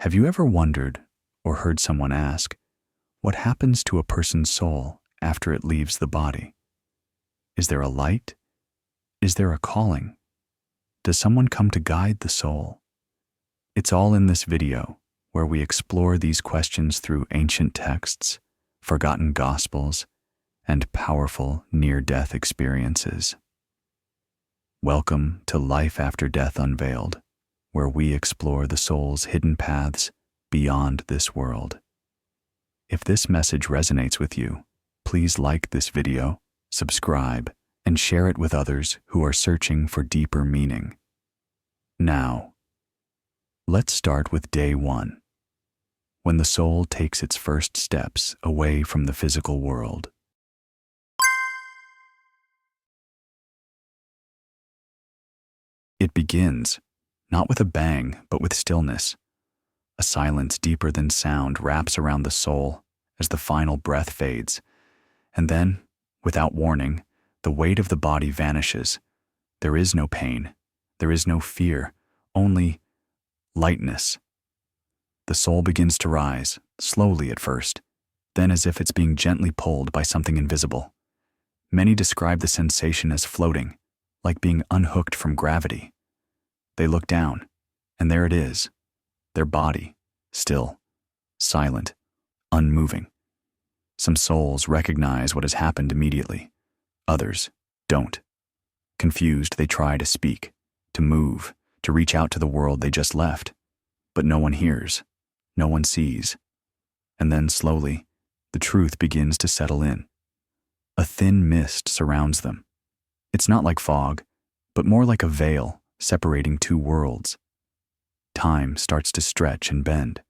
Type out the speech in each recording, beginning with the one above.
Have you ever wondered or heard someone ask, what happens to a person's soul after it leaves the body? Is there a light? Is there a calling? Does someone come to guide the soul? It's all in this video, where we explore these questions through ancient texts, forgotten gospels, and powerful near-death experiences. Welcome to Life After Death Unveiled, where we explore the soul's hidden paths beyond this world. If this message resonates with you, please like this video, subscribe, and share it with others who are searching for deeper meaning. Now, let's start with day 1, when the soul takes its first steps away from the physical world. It begins, not with a bang, but with stillness. A silence deeper than sound wraps around the soul as the final breath fades, and then, without warning, the weight of the body vanishes. There is no pain, there is no fear, only lightness. The soul begins to rise, slowly at first, then as if it's being gently pulled by something invisible. Many describe the sensation as floating, like being unhooked from gravity. They look down, and there it is, their body, still, silent, unmoving. Some souls recognize what has happened immediately. Others don't. Confused, they try to speak, to move, to reach out to the world they just left. But no one hears, no one sees. And then slowly, the truth begins to settle in. A thin mist surrounds them. It's not like fog, but more like a veil separating two worlds. Time starts to stretch and bend.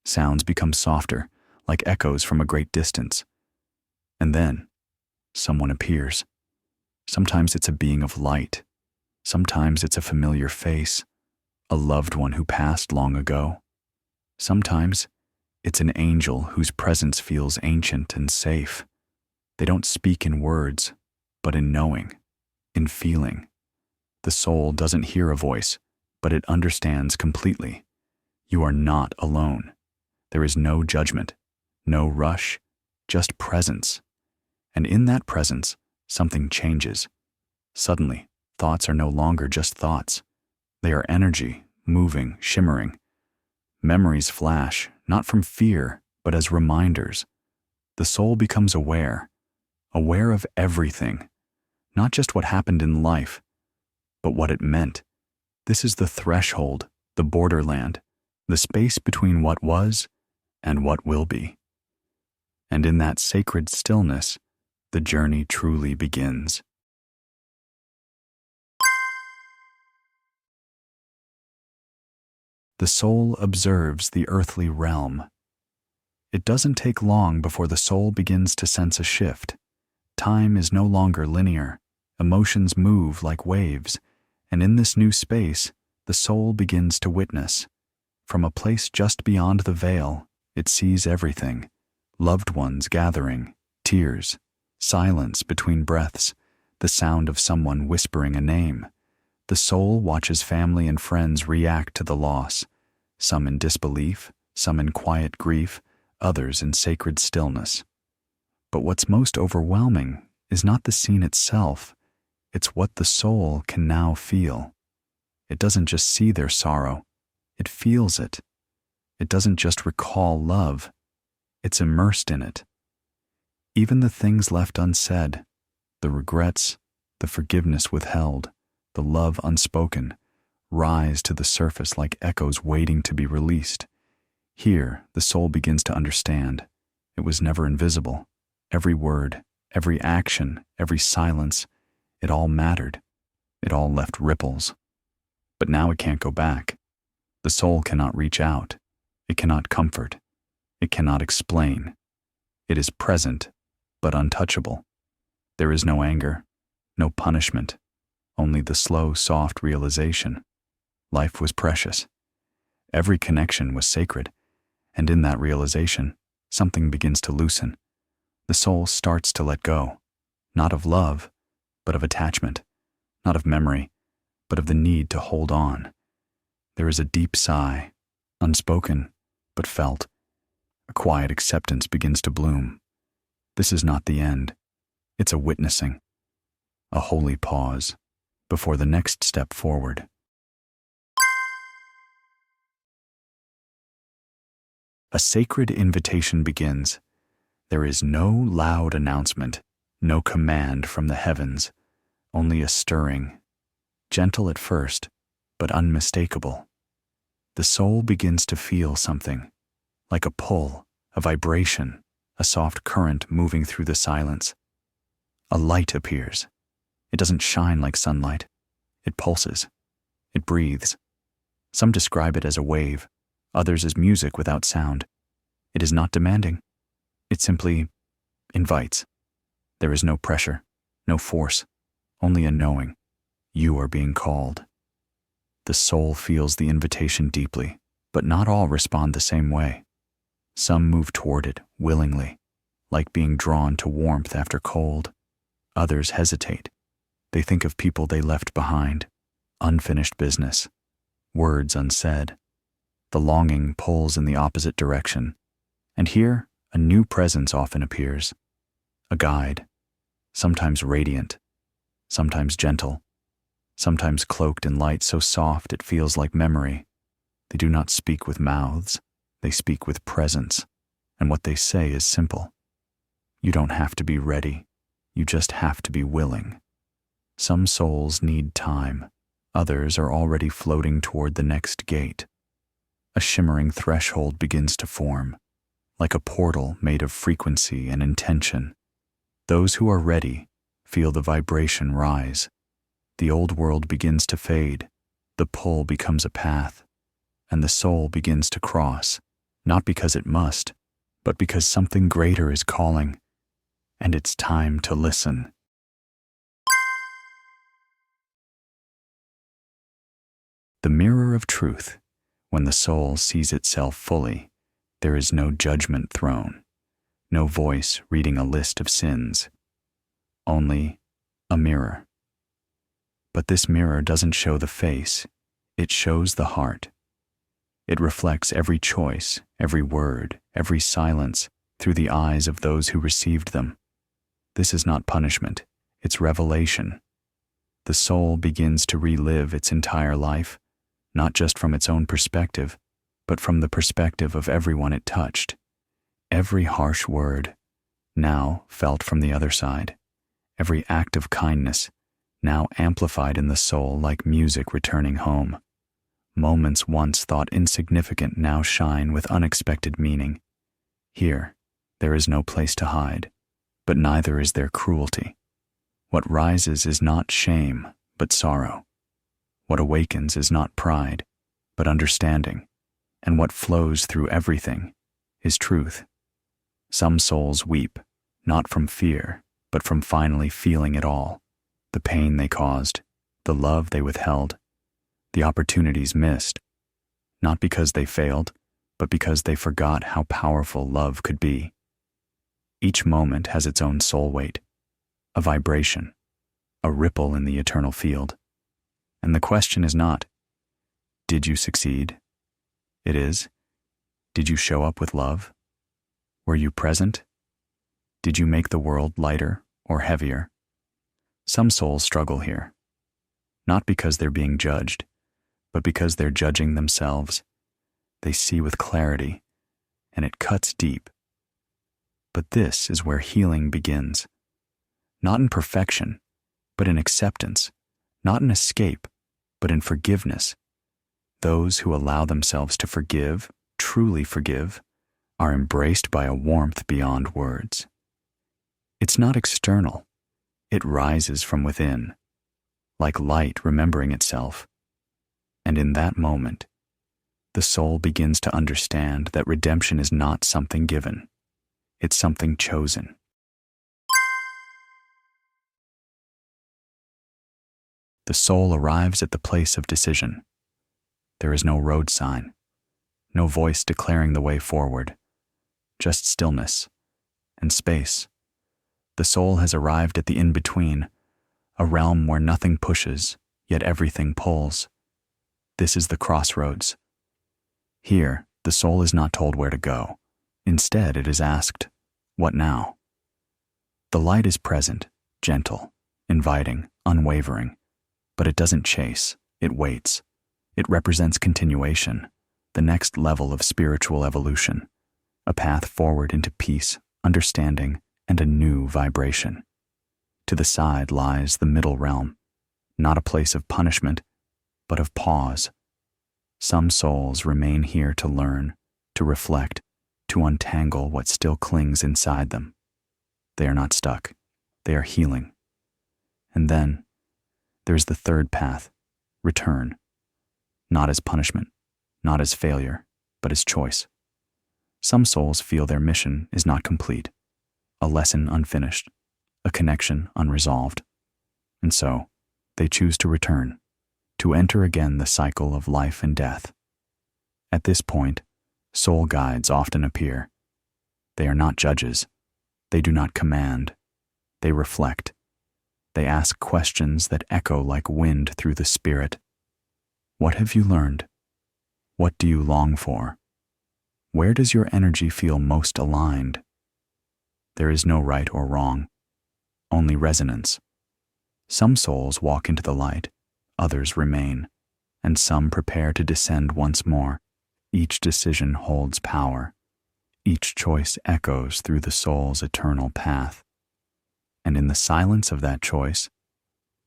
Sounds become softer, like echoes from a great distance. And then, someone appears. Sometimes it's a being of light. Sometimes it's a familiar face, a loved one who passed long ago. Sometimes it's an angel whose presence feels ancient and safe. They don't speak in words, but in knowing, in feeling. The soul doesn't hear a voice, but it understands completely. You are not alone. There is no judgment, no rush, just presence. And in that presence, something changes. Suddenly, thoughts are no longer just thoughts. They are energy, moving, shimmering. Memories flash, not from fear, but as reminders. The soul becomes aware of everything, not just what happened in life, but what it meant. This is the threshold, the borderland, the space between what was and what will be. And in that sacred stillness, the journey truly begins. The soul observes the earthly realm. It doesn't take long before the soul begins to sense a shift. Time is no longer linear. Emotions move like waves, and in this new space, the soul begins to witness. From a place just beyond the veil, it sees everything. Loved ones gathering, tears, silence between breaths, the sound of someone whispering a name. The soul watches family and friends react to the loss, some in disbelief, some in quiet grief, others in sacred stillness. But what's most overwhelming is not the scene itself, it's what the soul can now feel. It doesn't just see their sorrow, it feels it. It doesn't just recall love, it's immersed in it. Even the things left unsaid, the regrets, the forgiveness withheld, the love unspoken, rise to the surface like echoes waiting to be released. Here, the soul begins to understand. It was never invisible. Every word, every action, every silence, it all mattered. It all left ripples. But now it can't go back. The soul cannot reach out. It cannot comfort. It cannot explain. It is present, but untouchable. There is no anger, no punishment, only the slow, soft realization. Life was precious. Every connection was sacred, and in that realization, something begins to loosen. The soul starts to let go, not of love, but of attachment, not of memory, but of the need to hold on. There is a deep sigh, unspoken, but felt. A quiet acceptance begins to bloom. This is not the end. It's a witnessing, a holy pause before the next step forward. A sacred invitation begins. There is no loud announcement, no command from the heavens, only a stirring, gentle at first, but unmistakable. The soul begins to feel something, like a pull, a vibration, a soft current moving through the silence. A light appears. It doesn't shine like sunlight. It pulses. It breathes. Some describe it as a wave, others as music without sound. It is not demanding. It simply invites. There is no pressure, no force, only a knowing. You are being called. The soul feels the invitation deeply, but not all respond the same way. Some move toward it willingly, like being drawn to warmth after cold. Others hesitate. They think of people they left behind, unfinished business, words unsaid. The longing pulls in the opposite direction, and here a new presence often appears, a guide, sometimes radiant, sometimes gentle, sometimes cloaked in light so soft it feels like memory. They do not speak with mouths, they speak with presence, and what they say is simple. You don't have to be ready, you just have to be willing. Some souls need time, others are already floating toward the next gate. A shimmering threshold begins to form, like a portal made of frequency and intention. Those who are ready feel the vibration rise. The old world begins to fade, the pull becomes a path, and the soul begins to cross, not because it must, but because something greater is calling, and it's time to listen. The mirror of truth. When the soul sees itself fully, there is no judgment throne, no voice reading a list of sins, only a mirror. But this mirror doesn't show the face, it shows the heart. It reflects every choice, every word, every silence through the eyes of those who received them. This is not punishment, it's revelation. The soul begins to relive its entire life, not just from its own perspective, but from the perspective of everyone it touched. Every harsh word, now felt from the other side. Every act of kindness, now amplified in the soul like music returning home. Moments once thought insignificant now shine with unexpected meaning. Here, there is no place to hide, but neither is there cruelty. What rises is not shame, but sorrow. What awakens is not pride, but understanding, and what flows through everything is truth. Some souls weep, not from fear, but from finally feeling it all, the pain they caused, the love they withheld, the opportunities missed, not because they failed, but because they forgot how powerful love could be. Each moment has its own soul weight, a vibration, a ripple in the eternal field. And the question is not, did you succeed? It is, did you show up with love? Were you present? Did you make the world lighter or heavier? Some souls struggle here, not because they're being judged, but because they're judging themselves. They see with clarity, and it cuts deep. But this is where healing begins. Not in perfection, but in acceptance. Not in escape, but in forgiveness. Those who allow themselves to forgive, truly forgive, are embraced by a warmth beyond words. It's not external. It rises from within, like light remembering itself. And in that moment, the soul begins to understand that redemption is not something given. It's something chosen. The soul arrives at the place of decision. There is no road sign, no voice declaring the way forward, just stillness and space. The soul has arrived at the in-between, a realm where nothing pushes, yet everything pulls. This is the crossroads. Here, the soul is not told where to go. Instead, it is asked, what now? The light is present, gentle, inviting, unwavering, but it doesn't chase, it waits. It represents continuation, the next level of spiritual evolution, a path forward into peace, understanding, and a new vibration. To the side lies the middle realm, not a place of punishment, but of pause. Some souls remain here to learn, to reflect, to untangle what still clings inside them. They are not stuck, they are healing. And then, there's the third path, return. Not as punishment, not as failure, but as choice. Some souls feel their mission is not complete, a lesson unfinished, a connection unresolved. And so, they choose to return, to enter again the cycle of life and death. At this point, soul guides often appear. They are not judges. They do not command. They reflect. They ask questions that echo like wind through the spirit. What have you learned? What do you long for? Where does your energy feel most aligned? There is no right or wrong, only resonance. Some souls walk into the light, others remain, and some prepare to descend once more. Each decision holds power. Each choice echoes through the soul's eternal path. And in the silence of that choice,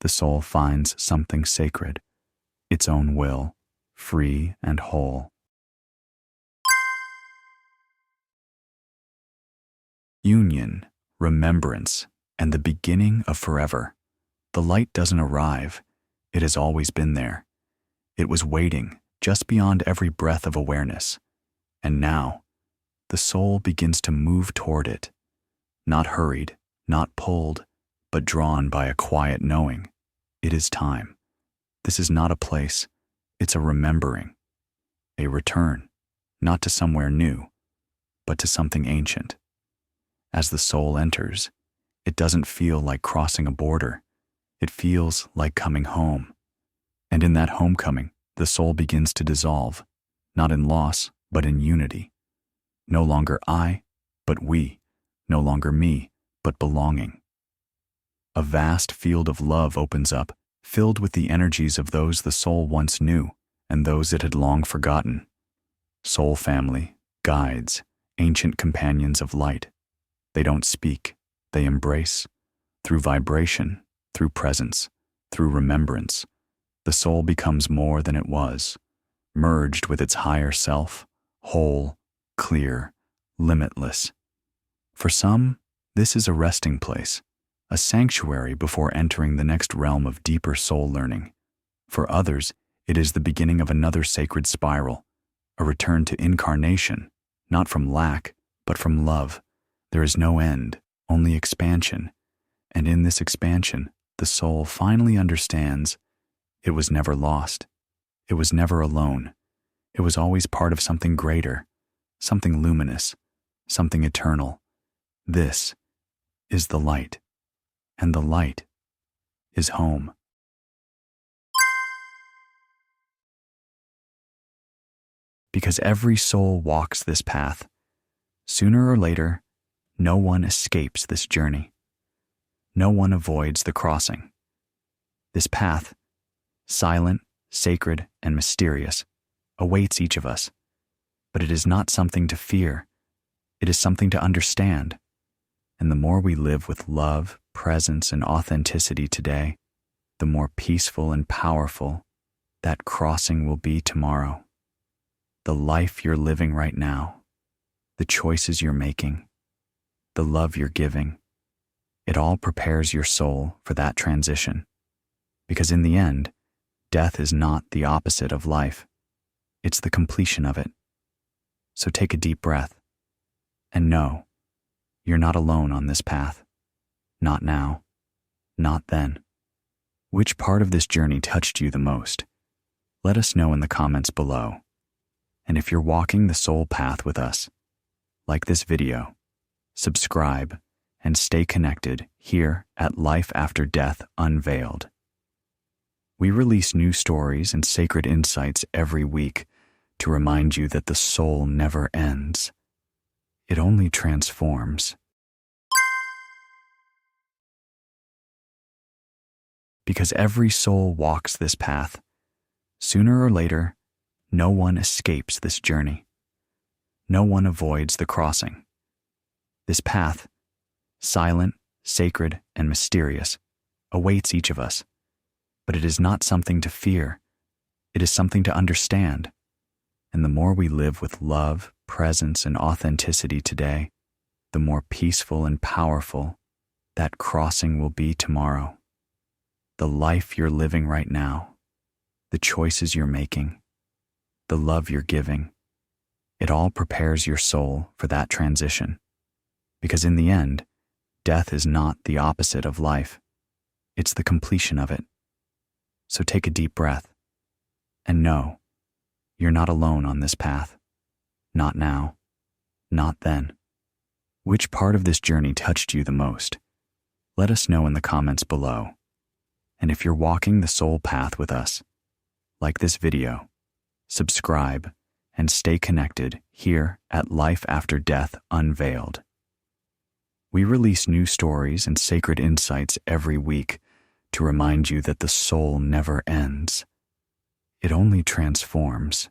the soul finds something sacred, its own will, free and whole. Union, remembrance, and the beginning of forever. The light doesn't arrive. It has always been there. It was waiting just beyond every breath of awareness. And now, the soul begins to move toward it, not hurried, not pulled, but drawn by a quiet knowing. It is time. This is not a place, it's a remembering, a return, not to somewhere new, but to something ancient. As the soul enters, it doesn't feel like crossing a border. It feels like coming home. And in that homecoming, the soul begins to dissolve, not in loss, but in unity. No longer I, but we. No longer me, but belonging. A vast field of love opens up, filled with the energies of those the soul once knew and those it had long forgotten. Soul family, guides, ancient companions of light. They don't speak, they embrace. Through vibration, through presence, through remembrance, the soul becomes more than it was, merged with its higher self, whole, clear, limitless. For some, this is a resting place, a sanctuary before entering the next realm of deeper soul learning. For others, it is the beginning of another sacred spiral, a return to incarnation, not from lack, but from love. There is no end, only expansion. And in this expansion, the soul finally understands it was never lost. It was never alone. It was always part of something greater, something luminous, something eternal. This is the light, and the light is home. Because every soul walks this path, sooner or later, no one escapes this journey. No one avoids the crossing. This path, silent, sacred, and mysterious, awaits each of us. But it is not something to fear. It is something to understand. And the more we live with love, presence, and authenticity today, the more peaceful and powerful that crossing will be tomorrow. The life you're living right now, the choices you're making, the love you're giving, it all prepares your soul for that transition. Because in the end, death is not the opposite of life. It's the completion of it. So take a deep breath and know you're not alone on this path. Not now, not then. Which part of this journey touched you the most? Let us know in the comments below. And if you're walking the soul path with us, like this video, subscribe, and stay connected here at Life After Death Unveiled. We release new stories and sacred insights every week to remind you that the soul never ends. It only transforms. Because every soul walks this path, sooner or later, no one escapes this journey. No one avoids the crossing. This path, silent, sacred, and mysterious, awaits each of us. But it is not something to fear. It is something to understand. And the more we live with love, presence, and authenticity today, the more peaceful and powerful that crossing will be tomorrow. The life you're living right now, the choices you're making, the love you're giving, it all prepares your soul for that transition. Because in the end, death is not the opposite of life. It's the completion of it. So take a deep breath and know you're not alone on this path. Not now, not then. Which part of this journey touched you the most? Let us know in the comments below. And if you're walking the soul path with us, like this video, subscribe, and stay connected here at Life After Death Unveiled. We release new stories and sacred insights every week to remind you that the soul never ends. It only transforms.